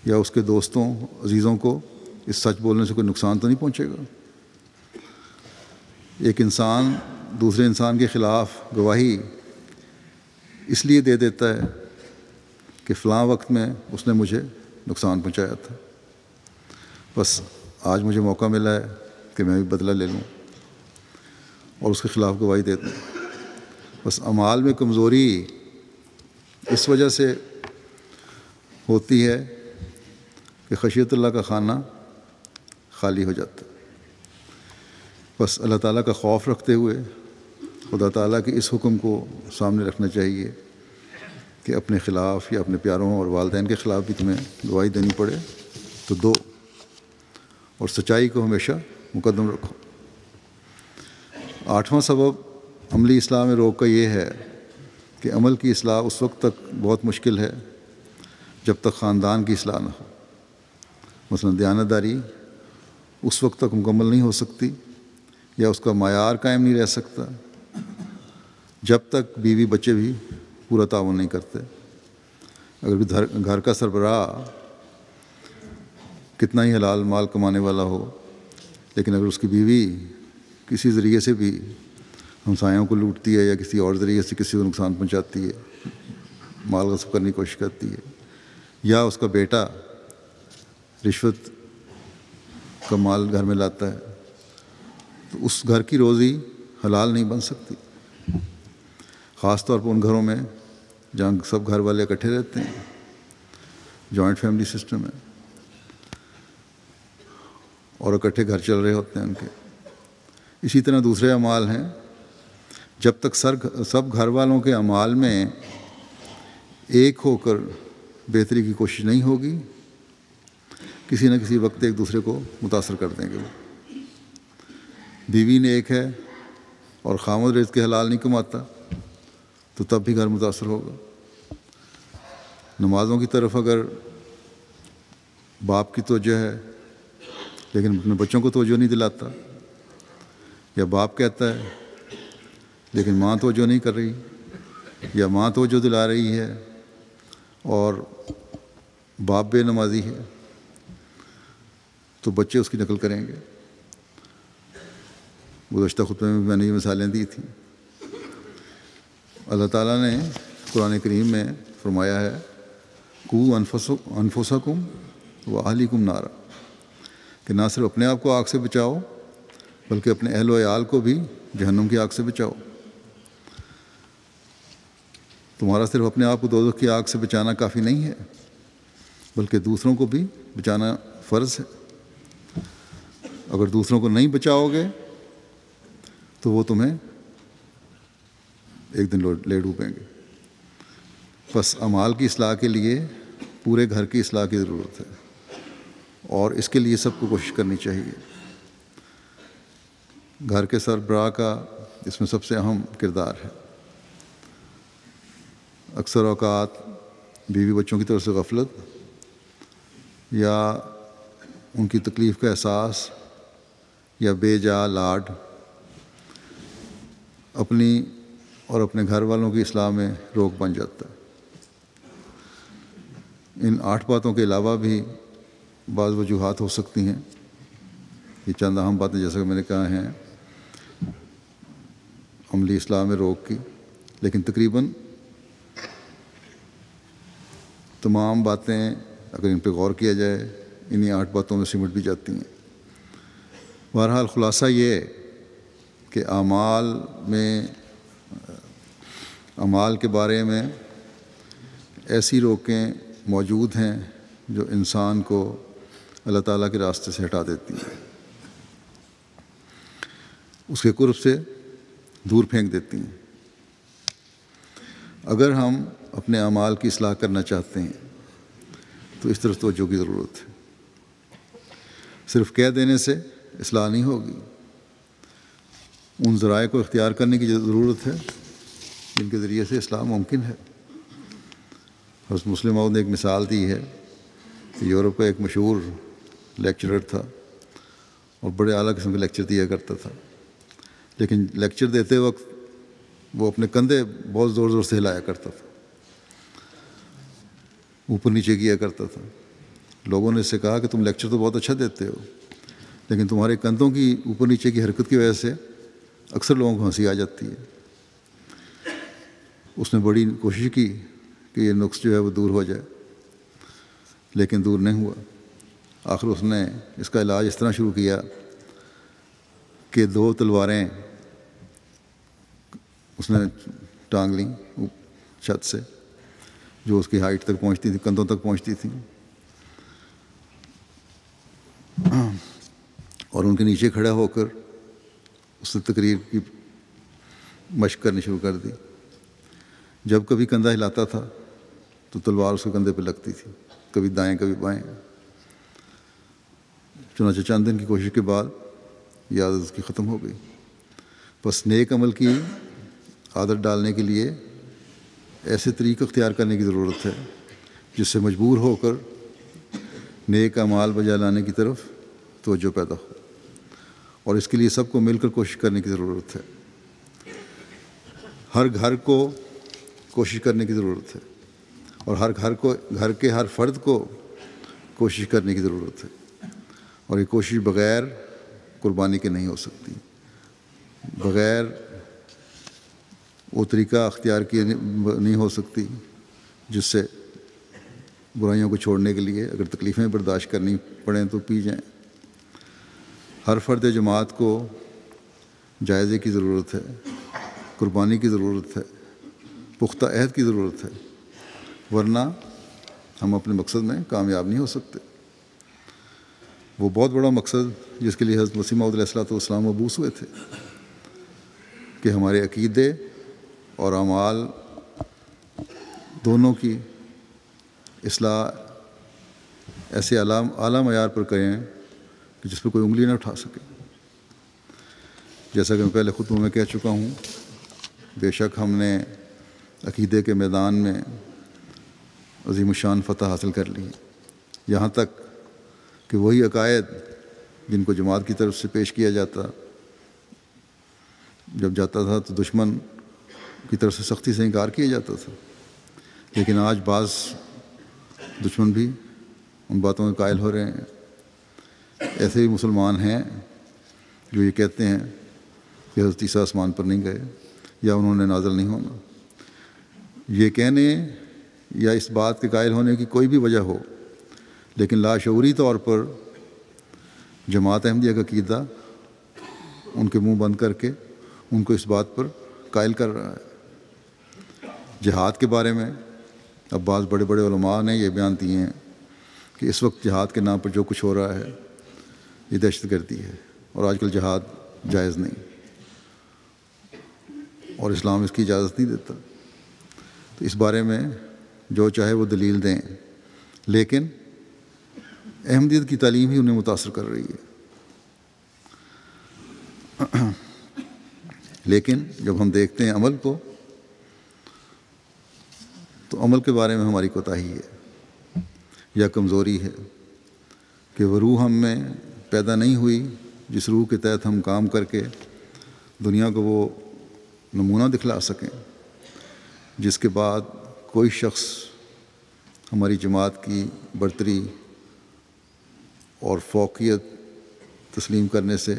یا اس کے دوستوں، عزیزوں کو اس سچ بولنے سے کوئی نقصان تو نہیں پہنچے گا۔ ایک انسان دوسرے انسان کے خلاف گواہی اس لیے دے دیتا ہے کہ فلاں وقت میں اس نے مجھے نقصان پہنچایا تھا، بس آج مجھے موقع ملا ہے کہ میں بھی بدلہ لے لوں اور اس کے خلاف گواہی دے دوں۔ بس اعمال میں کمزوری اس وجہ سے ہوتی ہے کہ خشیت اللہ کا خانہ خالی ہو جاتا ہے۔ بس اللہ تعالیٰ کا خوف رکھتے ہوئے خدا تعالیٰ کے اس حکم کو سامنے رکھنا چاہیے کہ اپنے خلاف یا اپنے پیاروں اور والدین کے خلاف بھی تمہیں گواہی دینی پڑے تو دو، اور سچائی کو ہمیشہ مقدم رکھو۔ آٹھواں سبب عملی اصلاح میں روک کا یہ ہے کہ عمل کی اصلاح اس وقت تک بہت مشکل ہے جب تک خاندان کی اصلاح نہ ہو۔ مثلا دیانتداری اس وقت تک مکمل نہیں ہو سکتی یا اس کا معیار قائم نہیں رہ سکتا جب تک بیوی بچے بھی پورا تعاون نہیں کرتے۔ اگر گھر کا سربراہ کتنا ہی حلال مال کمانے والا ہو، لیکن اگر اس کی بیوی کسی ذریعے سے بھی ہمسایوں کو لوٹتی ہے یا کسی اور ذریعے سے کسی کو نقصان پہنچاتی ہے، مال غصب کرنے کی کوشش کرتی ہے، یا اس کا بیٹا رشوت کا مال گھر میں لاتا ہے، تو اس گھر کی روزی حلال نہیں بن سکتی، خاص طور پر ان گھروں میں جہاں سب گھر والے اکٹھے رہتے ہیں، جوائنٹ فیملی سسٹم ہے اور اکٹھے گھر چل رہے ہوتے ہیں ان کے۔ اسی طرح دوسرے اعمال ہیں، جب تک سب گھر والوں کے اعمال میں ایک ہو کر بہتری کی کوشش نہیں ہوگی، کسی نہ کسی وقت ایک دوسرے کو متاثر کر دیں گے۔ بیوی نیک ہے اور خامد رزق کے حلال نہیں کماتا تو تب بھی گھر متاثر ہوگا۔ نمازوں کی طرف اگر باپ کی توجہ ہے لیکن اپنے بچوں کو توجہ نہیں دلاتا، یا باپ کہتا ہے لیکن ماں توجہ نہیں کر رہی، یا ماں توجہ دلا رہی ہے اور باپ بے نمازی ہے، تو بچے اس کی نقل کریں گے۔ گزشتہ خطبے میں میں نے یہ مثالیں دی تھیں۔ اللہ تعالیٰ نے قرآن کریم میں فرمایا ہے قُوا انفسکم واہلیکم نارا، کہ نہ صرف اپنے آپ کو آگ سے بچاؤ بلکہ اپنے اہل و عیال کو بھی جہنم کی آگ سے بچاؤ۔ تمہارا صرف اپنے آپ کو دوزخ کی آگ سے بچانا کافی نہیں ہے بلکہ دوسروں کو بھی بچانا فرض ہے۔ اگر دوسروں کو نہیں بچاؤ گے تو وہ تمہیں ایک دن لے ڈوبیں گے۔ بس اعمال کی اصلاح کے لیے پورے گھر کی اصلاح کی ضرورت ہے اور اس کے لیے سب کو کوشش کرنی چاہیے۔ گھر کے سربراہ کا اس میں سب سے اہم کردار ہے۔ اکثر اوقات بیوی بچوں کی طرف سے غفلت یا ان کی تکلیف کا احساس یا بے جا لاڈ اپنی اور اپنے گھر والوں کی اصلاح میں روک بن جاتا ہے۔ ان 8 باتوں کے علاوہ بھی بعض وجوہات ہو سکتی ہیں۔ یہ چند اہم باتیں جیسا کہ میں نے کہا ہیں عملی اصلاح میں روک کی، لیکن تقریباً تمام باتیں اگر ان پہ غور کیا جائے انہی 8 باتوں میں سمٹ بھی جاتی ہیں۔ بہرحال خلاصہ یہ کہ اعمال کے بارے میں ایسی روکیں موجود ہیں جو انسان کو اللہ تعالیٰ کے راستے سے ہٹا دیتی ہیں، اس کے قرب سے دور پھینک دیتی ہیں۔ اگر ہم اپنے اعمال کی اصلاح کرنا چاہتے ہیں تو اس طرف توجہ کی ضرورت ہے۔ صرف کہہ دینے سے اصلاح نہیں ہوگی، ان ذرائع کو اختیار کرنے کی ضرورت ہے جن کے ذریعے سے اصلاح ممکن ہے۔ حضرت مسلم موعود نے ایک مثال دی ہے کہ یورپ کا ایک مشہور لیکچرر تھا اور بڑے اعلیٰ قسم کے لیکچر دیا کرتا تھا، لیکن لیکچر دیتے وقت وہ اپنے کندھے بہت زور زور سے ہلایا کرتا تھا، اوپر نیچے کیا کرتا تھا۔ لوگوں نے اس سے کہا کہ تم لیکچر تو بہت اچھا دیتے ہو، لیکن تمہارے کندھوں کی اوپر نیچے کی حرکت کی وجہ سے اکثر لوگوں کو ہنسی آ جاتی ہے۔ اس نے بڑی کوشش کی کہ یہ نقص جو ہے وہ دور ہو جائے، لیکن دور نہیں ہوا۔ آخر اس نے اس کا علاج اس طرح شروع کیا کہ 2 تلواریں اس نے ٹانگ لیں چھت سے جو اس کی ہائٹ تک پہنچتی تھی، کندھوں تک پہنچتی تھیں، اور ان کے نیچے کھڑا ہو کر اس نے تقریر کی مشق کرنی شروع کر دی۔ جب کبھی کندھا ہلاتا تھا تو تلوار اس کے کندھے پہ لگتی تھی، کبھی دائیں کبھی بائیں۔ چنانچہ چند دن کی کوشش کے بعد یہ عادت اس کی ختم ہو گئی۔ بس نیک عمل کی عادت ڈالنے کے لیے ایسے طریقے اختیار کرنے کی ضرورت ہے جس سے مجبور ہو کر نیک اعمال بجا لانے کی طرف توجہ پیدا ہو، اور اس کے لیے سب کو مل کر کوشش کرنے کی ضرورت ہے۔ ہر گھر کو کوشش کرنے کی ضرورت ہے، اور گھر کے ہر فرد کو کوشش کرنے کی ضرورت ہے، اور یہ کوشش بغیر قربانی کے نہیں ہو سکتی، بغیر وہ طریقہ اختیار کیے نہیں ہو سکتی جس سے برائیوں کو چھوڑنے کے لیے اگر تکلیفیں برداشت کرنی پڑیں تو پی جائیں۔ ہر فرد جماعت کو جائزے کی ضرورت ہے، قربانی کی ضرورت ہے، پختہ عہد کی ضرورت ہے، ورنہ ہم اپنے مقصد میں کامیاب نہیں ہو سکتے۔ وہ بہت بڑا مقصد جس کے لیے حضرت مسیح موعود علیہ السلام مبعوث ہوئے تھے کہ ہمارے عقیدے اور اعمال دونوں کی اصلاح ایسے اعلیٰ معیار پر کریں کہ جس پہ کوئی انگلی نہ اٹھا سکے۔ جیسا کہ میں پہلے خطبہ میں کہہ چکا ہوں، بے شک ہم نے عقیدے کے میدان میں عظیم الشان فتح حاصل کر لی ہے، یہاں تک کہ وہی عقائد جن کو جماعت کی طرف سے پیش کیا جاتا تھا تو دشمن کی طرف سے سختی سے انکار کیا جاتا تھا، لیکن آج بعض دشمن بھی ان باتوں کے قائل ہو رہے ہیں۔ ایسے ہی مسلمان ہیں جو یہ کہتے ہیں کہ حضرت عیسیٰ آسمان پر نہیں گئے یا انہوں نے نازل نہیں ہونا۔ یہ کہنے یا اس بات کے قائل ہونے کی کوئی بھی وجہ ہو، لیکن لاشعوری طور پر جماعت احمدیہ کا عقیدہ ان کے منہ بند کر کے ان کو اس بات پر قائل کر رہا ہے۔ جہاد کے بارے میں اب بعض بڑے بڑے علماء نے یہ بیان دیے ہیں کہ اس وقت جہاد کے نام پر جو کچھ ہو رہا ہے یہ دہشت گردی ہے، اور آج کل جہاد جائز نہیں، اور اسلام اس کی اجازت نہیں دیتا۔ تو اس بارے میں جو چاہے وہ دلیل دیں، لیکن احمدیت کی تعلیم ہی انہیں متاثر کر رہی ہے۔ لیکن جب ہم دیکھتے ہیں عمل کو تو عمل کے بارے میں ہماری کوتاہی ہے یا کمزوری ہے کہ وہ روح ہم میں پیدا نہیں ہوئی جس روح کے تحت ہم کام کر کے دنیا کو وہ نمونہ دکھلا سکیں جس کے بعد کوئی شخص ہماری جماعت کی برتری اور فوقیت تسلیم کرنے سے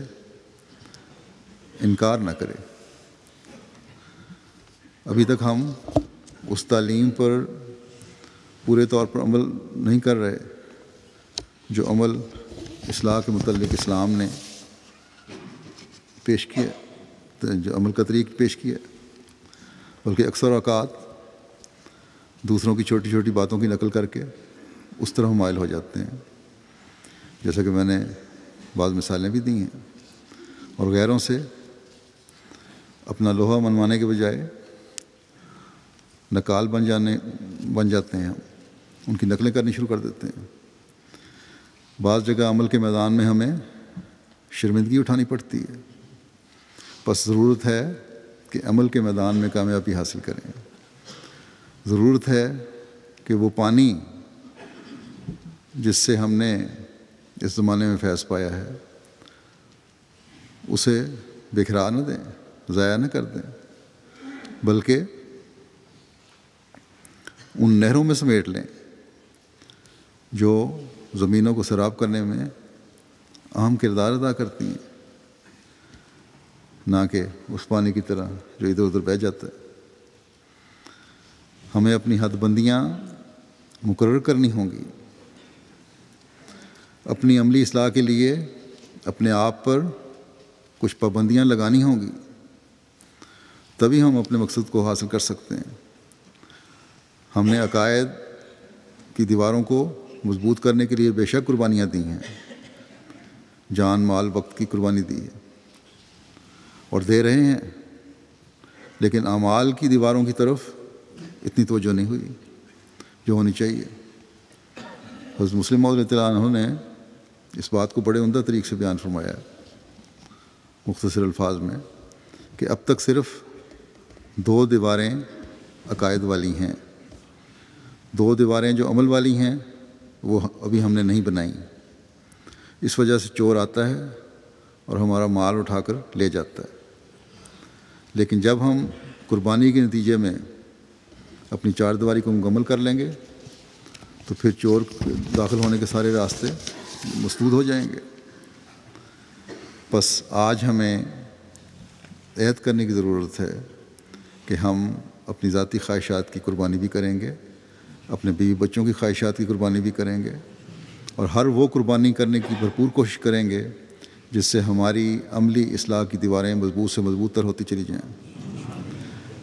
انکار نہ کرے۔ ابھی تک ہم اس تعلیم پر پورے طور پر عمل نہیں کر رہے جو عمل اصلاح کے متعلق اسلام نے پیش کیا، جو عمل کا طریق پیش کیا، بلکہ اکثر اوقات دوسروں کی چھوٹی چھوٹی باتوں کی نقل کر کے اس طرح مائل ہو جاتے ہیں، جیسا کہ میں نے بعض مثالیں بھی دی ہیں، اور غیروں سے اپنا لوہا منوانے کے بجائے نکال بن جاتے ہیں، ان کی نقلیں کرنی شروع کر دیتے ہیں۔ بعض جگہ عمل کے میدان میں ہمیں شرمندگی اٹھانی پڑتی ہے، بس ضرورت ہے کہ عمل کے میدان میں کامیابی حاصل کریں۔ ضرورت ہے کہ وہ پانی جس سے ہم نے اس زمانے میں فیض پایا ہے اسے بکھرا نہ دیں، ضائع نہ کر دیں، بلکہ ان نہروں میں سمیٹ لیں جو زمینوں کو سیراب کرنے میں اہم کردار ادا کرتی ہیں، نہ کہ اس پانی کی طرح جو ادھر ادھر بہہ جاتا ہے۔ ہمیں اپنی حد بندیاں مقرر کرنی ہوں گی، اپنی عملی اصلاح کے لیے اپنے آپ پر کچھ پابندیاں لگانی ہوں گی، تبھی ہم اپنے مقصد کو حاصل کر سکتے ہیں۔ ہم نے عقائد کی دیواروں کو مضبوط کرنے کے لیے بے شک قربانیاں دی ہیں، جان مال وقت کی قربانی دی ہے اور دے رہے ہیں، لیکن اعمال کی دیواروں کی طرف اتنی توجہ نہیں ہوئی جو ہونی چاہیے۔ حضرت مسلم موعود رضی اللہ عنہ نے اس بات کو بڑے عمدہ طریقے سے بیان فرمایا ہے مختصر الفاظ میں کہ اب تک صرف 2 دیواریں عقائد والی ہیں، 2 دیواریں جو عمل والی ہیں وہ ابھی ہم نے نہیں بنائیں۔ اس وجہ سے چور آتا ہے اور ہمارا مال اٹھا کر لے جاتا ہے، لیکن جب ہم قربانی کے نتیجے میں اپنی 4 دیواری کو مکمل کر لیں گے تو پھر چور داخل ہونے کے سارے راستے مسدود ہو جائیں گے۔ بس آج ہمیں عہد کرنے کی ضرورت ہے کہ ہم اپنی ذاتی خواہشات کی قربانی بھی کریں گے، اپنے بیوی بچوں کی خواہشات کی قربانی بھی کریں گے، اور ہر وہ قربانی کرنے کی بھرپور کوشش کریں گے جس سے ہماری عملی اصلاح کی دیواریں مضبوط سے مضبوط تر ہوتی چلی جائیں۔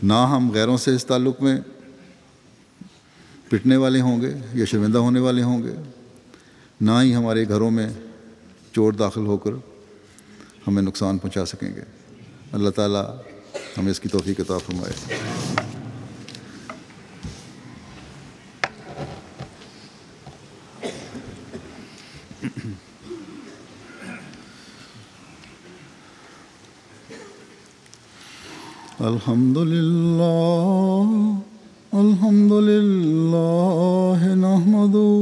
نہ ہم غیروں سے اس تعلق میں پٹنے والے ہوں گے یا شرمندہ ہونے والے ہوں گے، نہ ہی ہمارے گھروں میں چور داخل ہو کر ہمیں نقصان پہنچا سکیں گے۔ اللہ تعالیٰ ہمیں اس کی توفیق عطا فرمائے۔ الحمد لله نحمده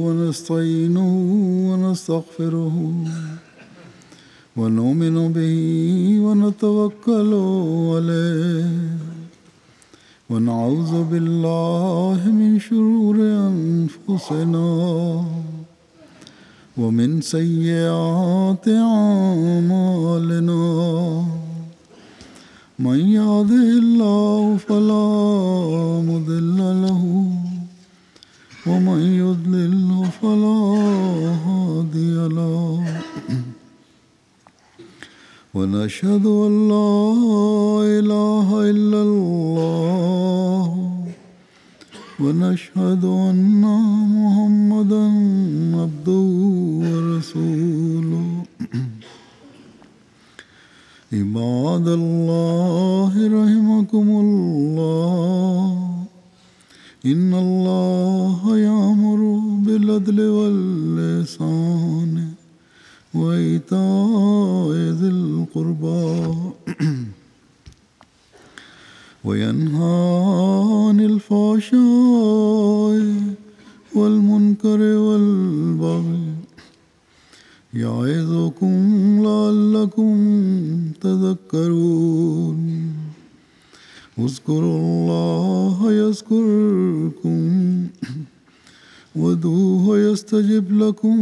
ونستعينه ونستغفره ونؤمن به ونتوكل عليه ونعوذ بالله من شرور أنفسنا ومن سيئات أعمالنا من يهده الله فلا مضل له ومن يضلل فلا هادي له ونشهد أن لا إله إلا الله ونشهد أن محمدا عبده ورسوله عباد الله رحمكم الله إن الله يأمر بالعدل والإحسان وإيتاء ذي القربى القربى وينهى عن الفحشاء والمنكر والبغي يعظكم لعلكم تذكرون اذكروا الله يذكركم وادعوه يستجب لكم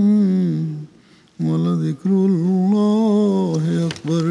ولذكر الله أكبر